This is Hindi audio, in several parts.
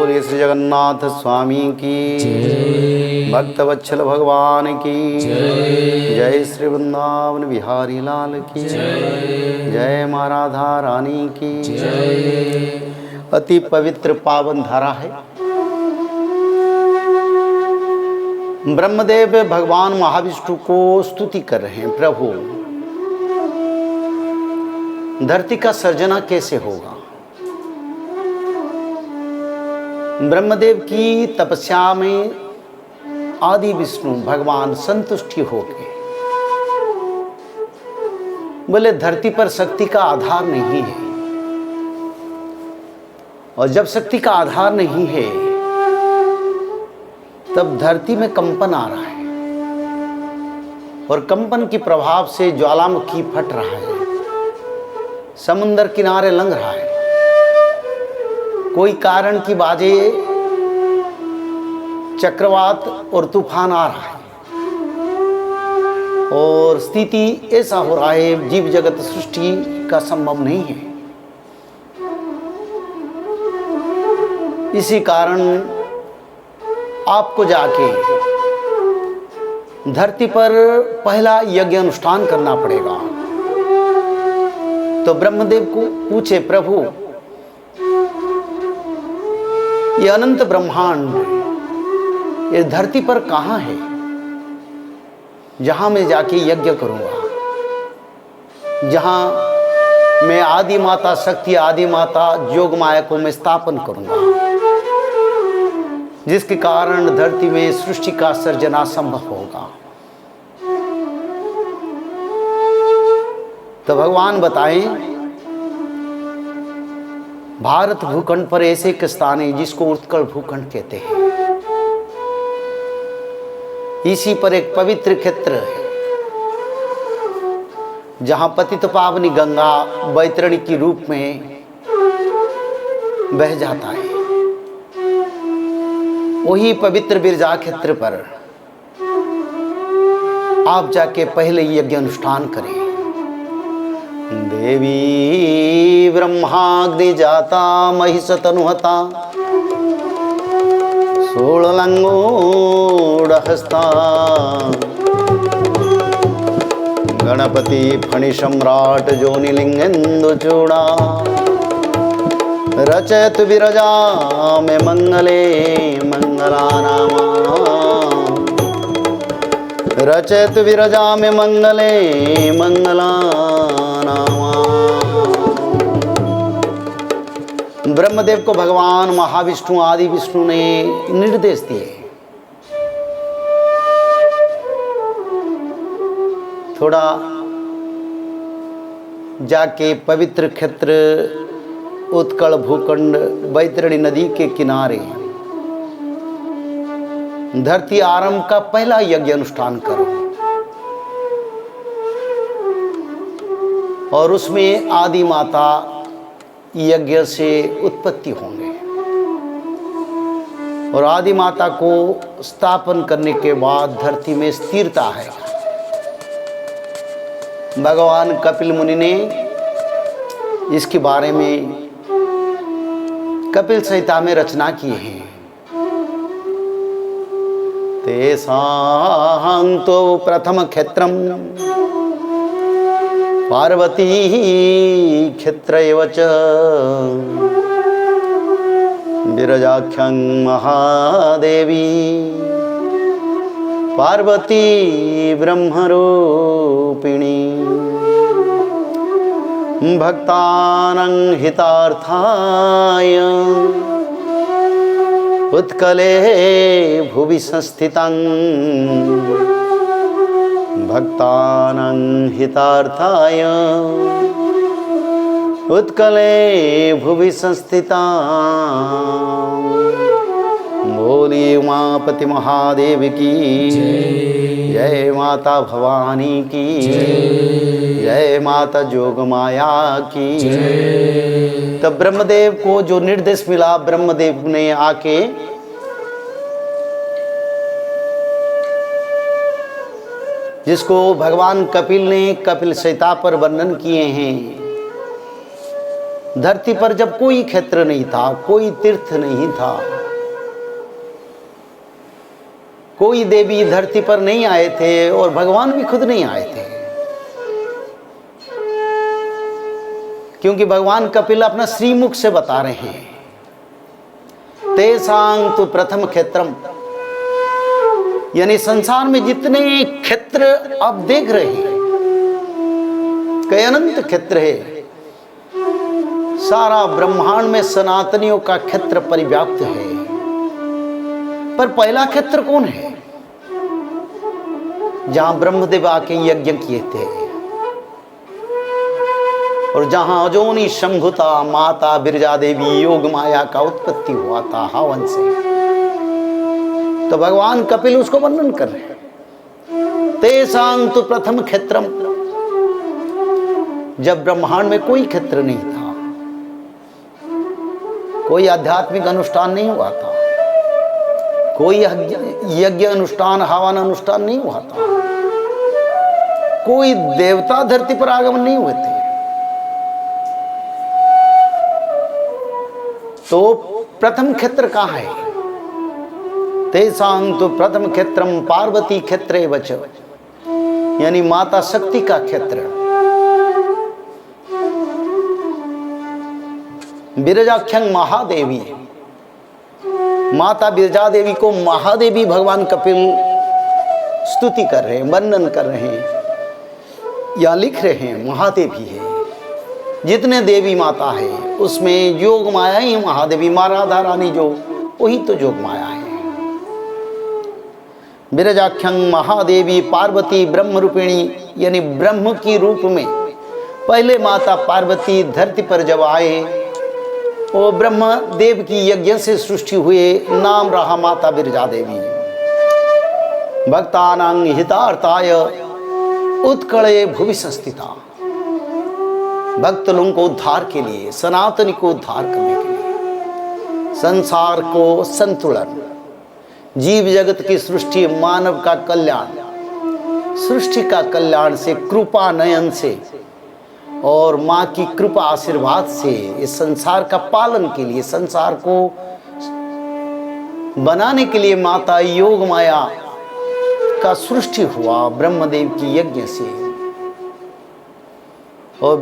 बोलिए श्री जगन्नाथ स्वामी की, भक्तवत्सल भगवान की जय, श्री वृंदावन बिहारी लाल की जय, माँ राधा रानी की जय। अति पवित्र पावन धारा है। ब्रह्मदेव भगवान महाविष्णु को स्तुति कर रहे हैं, प्रभु धरती का सर्जना कैसे होगा। ब्रह्मदेव की तपस्या में आदि विष्णु भगवान संतुष्टि हो गए। बोले धरती पर शक्ति का आधार नहीं है, और जब शक्ति का आधार नहीं है तब धरती में कंपन आ रहा है, और कंपन के प्रभाव से ज्वालामुखी फट रहा है, समुद्र किनारे लंघ रहा है, कोई कारण की बाजे चक्रवात और तूफान आ रहा है, और स्थिति ऐसा हो रहा है जीव जगत सृष्टि का संभव नहीं है। इसी कारण आपको जाके धरती पर पहला यज्ञ अनुष्ठान करना पड़ेगा। तो ब्रह्मदेव को पूछे, प्रभु ये अनंत ब्रह्मांड ये धरती पर कहाँ है जहां मैं जाके यज्ञ करूंगा, जहां मैं आदि माता शक्ति आदि माता जोग माया को मैं स्थापन करूंगा, जिसके कारण धरती में सृष्टि का सर्जना संभव होगा। तो भगवान बताएं, भारत भूखंड पर ऐसे एक स्थान है जिसको उत्कल भूखंड कहते हैं। इसी पर एक पवित्र क्षेत्र है जहां पतित पावनी गंगा वैतरणी के रूप में बह जाता है। वही पवित्र बिरजा क्षेत्र पर आप जाके पहले यज्ञ अनुष्ठान करें। देवी ब्रह्माग्नि जाता महिषतनुहता सोलंगूढ़हस्ता गणपति फणि सम्राट जोनिलिंगेन्दुचूड़ा रचयत विरजा में मंगले मंगलानामा रचयत विरजा में मंगले मंगलानामा। ब्रह्मदेव को भगवान महाविष्णु आदि विष्णु ने निर्देश दिए, थोड़ा जाके पवित्र क्षेत्र उत्कल भूखंड वैतरणी नदी के किनारे धरती आरंभ का पहला यज्ञ अनुष्ठान करो, और उसमें आदि माता यज्ञ से उत्पत्ति होंगे, और आदि माता को स्थापन करने के बाद धरती में स्थिरता है। भगवान कपिल मुनि ने इसके बारे में कपिल संहिता में रचना की है। तेषां तो प्रथम क्षेत्रम पार्वती क्षेत्र एव च विरजाख्यं महादेवी पार्वती ब्रह्मरूपिणी भक्तानां हितार्थाय उत्कले भुवि संस्थितं भक्तानां हितार्थाय उत्कले भुवि संस्थितां। बोलिए उमापति महादेव की जय, माता भवानी की जय, माता जोग माया की जय। तब ब्रह्मदेव को जो निर्देश मिला, ब्रह्मदेव ने आके जिसको भगवान कपिल ने कपिल संहिता पर वर्णन किए हैं। धरती पर जब कोई क्षेत्र नहीं था, कोई तीर्थ नहीं था, कोई देवी धरती पर नहीं आए थे और भगवान भी खुद नहीं आए थे, क्योंकि भगवान कपिल अपना श्रीमुख से बता रहे हैं, तेसांग तो प्रथम क्षेत्रम, यानी संसार में जितने क्षेत्र आप देख रहे हैं, कई अनंत क्षेत्र है, सारा ब्रह्मांड में सनातनियों का क्षेत्र परिव्याप्त है। पर पहला क्षेत्र कौन है? जहां ब्रह्मदेव आके यज्ञ किए थे और जहां अजोनी शंभुता माता बिरजा देवी योग माया का उत्पत्ति हुआ था हवन से। तो भगवान कपिल उसको वर्णन कर रहे हैं, तेसांग तो प्रथम क्षेत्रम, जब ब्रह्मांड में कोई क्षेत्र नहीं था, कोई आध्यात्मिक अनुष्ठान नहीं हुआ था, कोई यज्ञ अनुष्ठान हवन अनुष्ठान नहीं हुआ था, कोई देवता धरती पर आगमन नहीं हुए थे। तो प्रथम क्षेत्र कहाँ है? तेसांग तो प्रथम क्षेत्रम पार्वती क्षेत्रे वच, यानी माता शक्ति का क्षेत्र। बिरजाख्यं महादेवी, माता बिरजा देवी को महादेवी भगवान कपिल स्तुति कर रहे हैं, वर्णन कर रहे हैं या लिख रहे हैं, महादेवी है। जितने देवी माता है उसमें योग माया ही महादेवी, माँ राधा रानी जो, वही तो योग माया है। बिरजाख्यं महादेवी पार्वती ब्रह्म रूपिणी, यानी ब्रह्म की रूप में पहले माता पार्वती धरती पर जब आए, वो ब्रह्म देव की यज्ञ से सृष्टि हुए, नाम रहा माता बिरजा देवी। भक्तानां हितार्थाय उत्कले भुवि संस्थिता, भक्त लोगों को उद्धार के लिए, सनातनी को उद्धार करने के लिए, संसार को संतुलन, जीव जगत की सृष्टि, मानव का कल्याण, सृष्टि का कल्याण से, कृपा नयन से और माँ की कृपा आशीर्वाद से इस संसार का पालन के लिए, संसार को बनाने के लिए माता योग माया का सृष्टि हुआ ब्रह्मदेव की यज्ञ से। और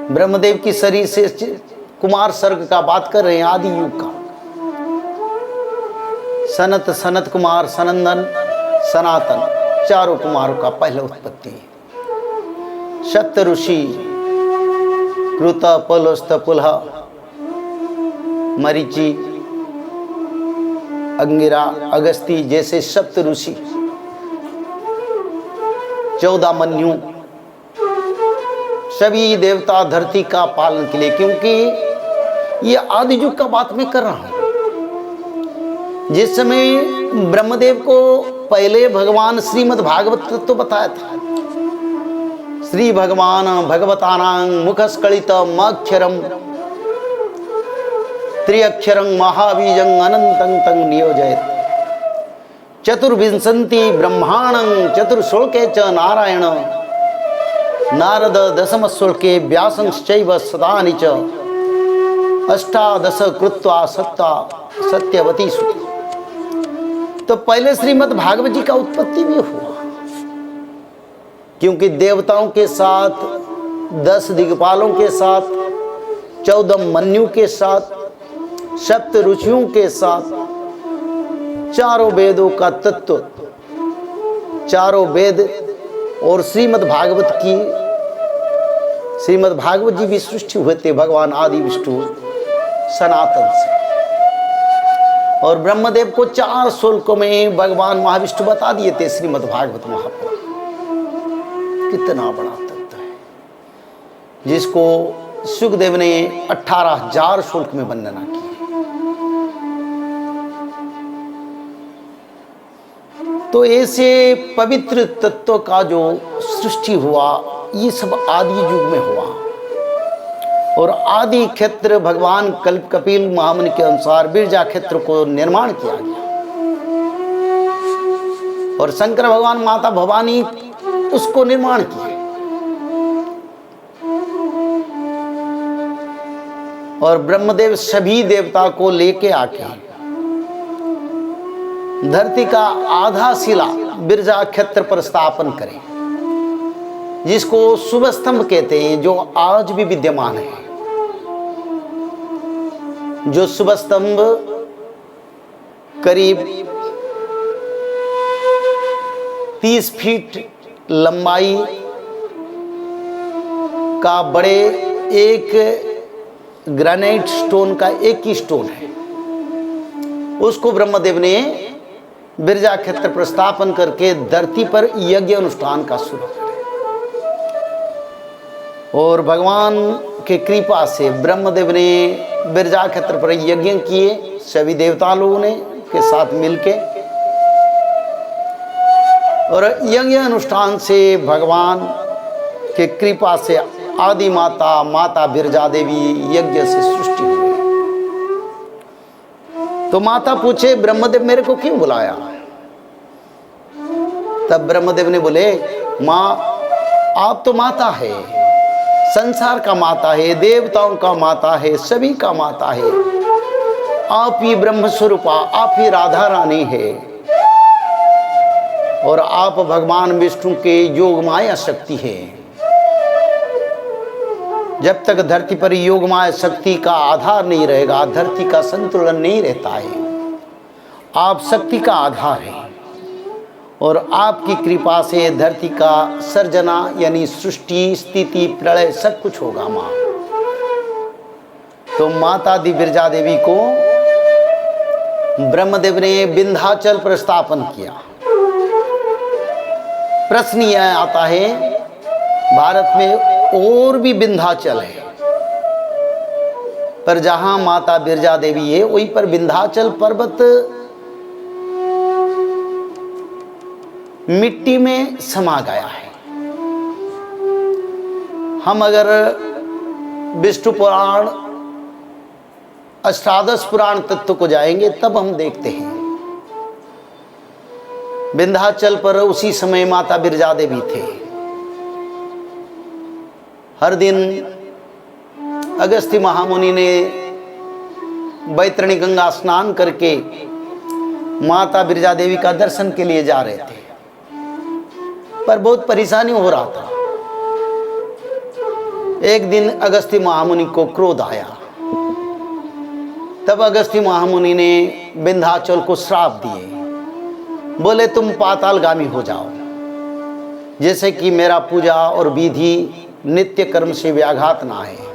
ब्रह्मदेव की शरीर से कुमार सर्ग का बात कर रहे हैं, आदि युग का। सनत, सनत कुमार, सनंदन, सनातन, चारों कुमारों का पहला उत्पत्ति। सप्त ऋषि कृत पलस्त पुलह मरीचि अंगिरा अगस्ती जैसे सप्त ऋषि, 14 मन्यु, सभी देवता धरती का पालन के लिए, क्योंकि ये आदि युग का बात मैं कर रहा हूं। जिस समय ब्रह्मदेव को पहले भगवान श्रीमद् भागवत तो बताया था, श्री भगवान भगवतानां मुखस्कलित मक्षरम त्रिअक्षरं महाबीजं अनंतं तं नियोजयत्, चतुर्विंशति ब्रह्माणं चतुर्श्लोके च नारायण, नारद दशम श्लोके व्यासंश्चैव सदानि च, अष्टादश कृत्वा सत्यवती सुति। तो पहले श्रीमद् भागवत जी का उत्पत्ति भी हुआ, क्योंकि देवताओं के साथ, 10 दिग्पालों के साथ, 14 मन्यु के साथ, सप्त ऋषियों के साथ, चारों वेदों का तत्व, चारों वेद और श्रीमद् भागवत जी भी सृष्टि हुए थे भगवान आदि विष्णु सनातन से। और ब्रह्मदेव को 4 श्लोकों में भगवान महाविष्णु बता दिए थे श्रीमद् भागवत महापुराण। कितना बड़ा तत्व है, जिसको सुखदेव ने 18,000 श्लोक में वर्णना की। तो ऐसे पवित्र तत्व का जो सृष्टि हुआ, ये सब आदि युग में हुआ। और आदि क्षेत्र भगवान कपिल महामुनि के अनुसार बिरजा क्षेत्र को निर्माण किया गया, और शंकर भगवान माता भवानी उसको निर्माण किया। और ब्रह्मदेव सभी देवता को लेके आके धरती का आधा शिला बिरजा क्षेत्र पर स्थापन करें, जिसको शुभ स्तंभ कहते हैं, जो आज भी विद्यमान है। जो शुभ स्तंभ करीब 30 फीट लंबाई का बड़े एक ग्रेनाइट स्टोन का एक ही स्टोन है, उसको ब्रह्मदेव ने बिरजा क्षेत्र पर स्थापन करके धरती पर यज्ञ अनुष्ठान का शुरू किया। और भगवान के कृपा से ब्रह्मदेव ने बिरजा क्षेत्र पर यज्ञ किए, सभी देवता लोगों ने के साथ मिलके। और यज्ञ अनुष्ठान से भगवान के कृपा से आदि माता माता बिरजा देवी यज्ञ से सृष्टि हुई। तो माता पूछे, ब्रह्मदेव मेरे को क्यों बुलाया? तब ब्रह्मदेव ने बोले, माँ आप तो माता है, संसार का माता है, देवताओं का माता है, सभी का माता है। आप ही ब्रह्म स्वरूपा, आप ही राधा रानी है, और आप भगवान विष्णु के योग माया शक्ति है। जब तक धरती पर योग माया शक्ति का आधार नहीं रहेगा, धरती का संतुलन नहीं रहता है। आप शक्ति का आधार है, और आपकी कृपा से धरती का सर्जना यानी सृष्टि स्थिति प्रलय सब कुछ होगा माँ। तो माता दी बिरजा देवी को ब्रह्मदेव ने विंध्याचल पर स्थापन किया। प्रश्न यह आता है, भारत में और भी विंध्याचल है, पर जहां माता बिरजा देवी है वहीं पर विंध्याचल पर्वत मिट्टी में समा गया है। हम अगर विष्णु पुराण अष्टादश पुराण तत्व को जाएंगे तब हम देखते हैं विंध्याचल पर उसी समय माता बिरजा देवी थे। हर दिन अगस्त्य महामुनि ने बैतरणी गंगा स्नान करके माता बिरजा देवी का दर्शन के लिए जा रहे थे, पर बहुत परेशानी हो रहा था। एक दिन अगस्त्य महामुनि को क्रोध आया। तब अगस्त्य महामुनि ने विंध्याचल को श्राप दिए, बोले तुम पातालगामी हो जाओ, जैसे कि मेरा पूजा और विधि नित्य कर्म से व्याघात ना है।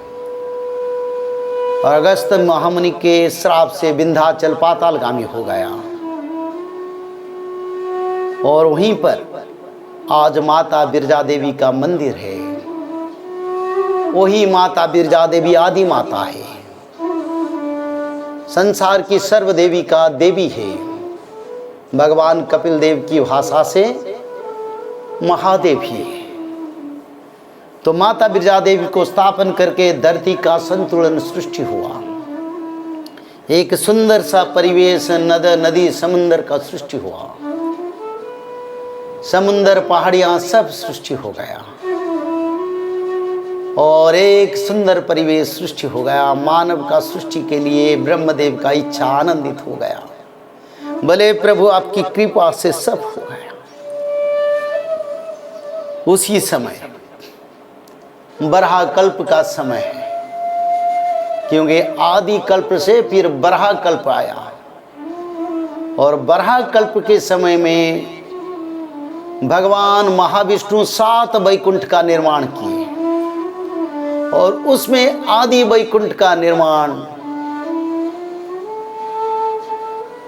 और अगस्त्य महामुनि के श्राप से विंध्याचल पातालगामी हो गया। और वहीं पर आज माता बिरजा देवी का मंदिर है। वही माता बिरजा देवी आदि माता है, संसार की सर्व देवी का देवी है। भगवान कपिल देव की भाषा से महादेव ही है। तो माता बिरजा देवी को स्थापन करके धरती का संतुलन सृष्टि हुआ। एक सुंदर सा परिवेश, नदी समुद्र का सृष्टि हुआ। समुद्र पहाड़ियां सब सृष्टि हो गया और एक सुंदर परिवेश सृष्टि हो गया। मानव का सृष्टि के लिए ब्रह्मदेव का इच्छा आनंदित हो गया। भले प्रभु आपकी कृपा से सब हो गया। उसी समय बरहा कल्प का समय है, क्योंकि आदि कल्प से फिर बरहा कल्प आया। और बरहा कल्प के समय में भगवान महाविष्णु 7 वैकुंठ का निर्माण किए, और उसमें आदि वैकुंठ का निर्माण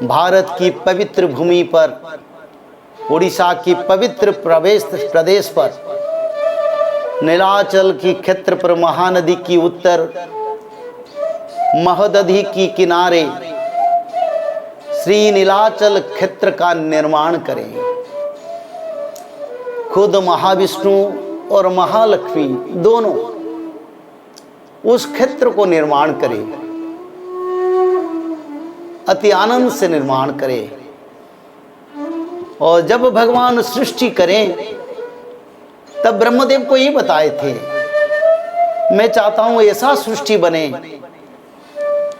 भारत की पवित्र भूमि पर, उड़ीसा की पवित्र प्रदेश पर, नीलाचल की क्षेत्र पर, महानदी की उत्तर, महोदधि की किनारे श्री नीलाचल क्षेत्र का निर्माण करें। खुद महाविष्णु और महालक्ष्मी दोनों उस क्षेत्र को निर्माण करें, अति आनंद से निर्माण करें। और जब भगवान सृष्टि करें तब ब्रह्मदेव को ये बताए थे, मैं चाहता हूं ऐसा सृष्टि बने